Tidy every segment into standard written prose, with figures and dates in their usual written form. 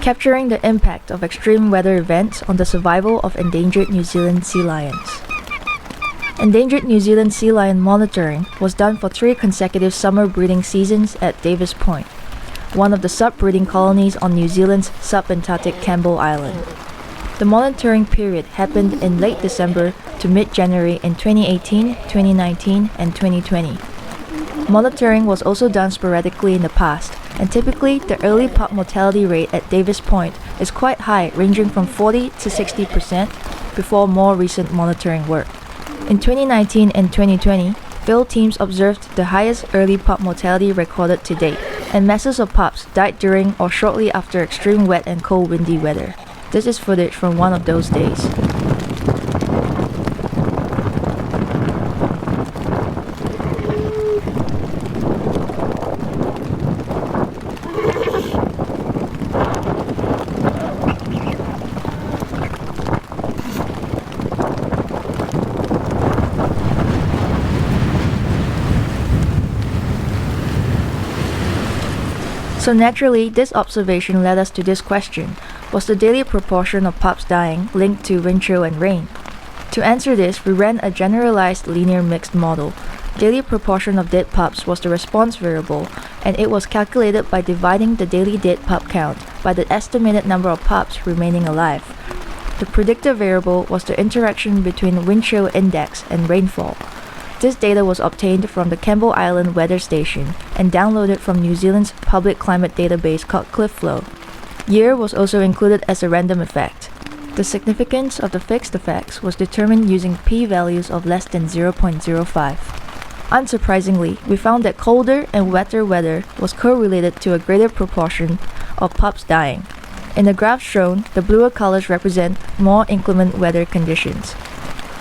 capturing the impact of extreme weather events on the survival of endangered New Zealand sea lions. Endangered New Zealand sea lion monitoring was done for 3 consecutive summer breeding seasons at Davis Point, one of the sub-breeding colonies on New Zealand's sub-Antarctic Campbell Island. The monitoring period happened in late December to mid-January in 2018, 2019, and 2020. Monitoring was also done sporadically in the past, and typically the early pup mortality rate at Davis Point is quite high, ranging from 40 to 60% before more recent monitoring work. In 2019 and 2020, field teams observed the highest early pup mortality recorded to date, and masses of pups died during or shortly after extreme wet and cold windy weather. This is footage from one of those days. So naturally, this observation led us to this question: was the daily proportion of pups dying linked to wind chill and rain? To answer this, we ran a generalized linear mixed model. Daily proportion of dead pups was the response variable, and it was calculated by dividing the daily dead pup count by the estimated number of pups remaining alive. The predictor variable was the interaction between wind chill index and rainfall. This data was obtained from the Campbell Island Weather Station and downloaded from New Zealand's public climate database called CliffFlow. Year was also included as a random effect. The significance of the fixed effects was determined using p-values of less than 0.05. Unsurprisingly, we found that colder and wetter weather was correlated to a greater proportion of pups dying. In the graph shown, the bluer colors represent more inclement weather conditions.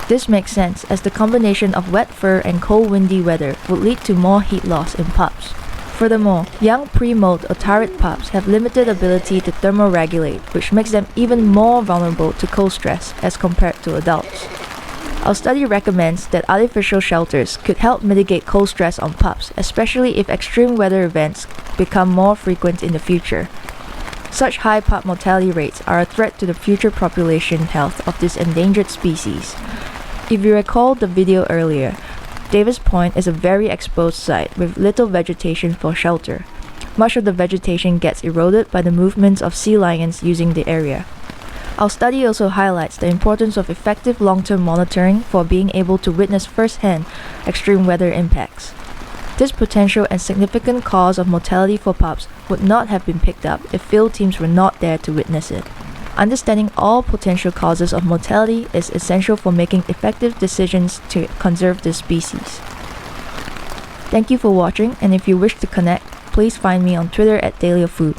This makes sense, as the combination of wet fur and cold windy weather would lead to more heat loss in pups. Furthermore, young pre-molt or turret pups have limited ability to thermoregulate, which makes them even more vulnerable to cold stress as compared to adults. Our study recommends that artificial shelters could help mitigate cold stress on pups, especially if extreme weather events become more frequent in the future. Such high pup mortality rates are a threat to the future population health of this endangered species. If you recall the video earlier, Davis Point is a very exposed site with little vegetation for shelter. Much of the vegetation gets eroded by the movements of sea lions using the area. Our study also highlights the importance of effective long-term monitoring for being able to witness firsthand extreme weather impacts. This potential and significant cause of mortality for pups would not have been picked up if field teams were not there to witness it. Understanding all potential causes of mortality is essential for making effective decisions to conserve this species. Thank you for watching, and if you wish to connect, please find me on Twitter at DailyOfFood.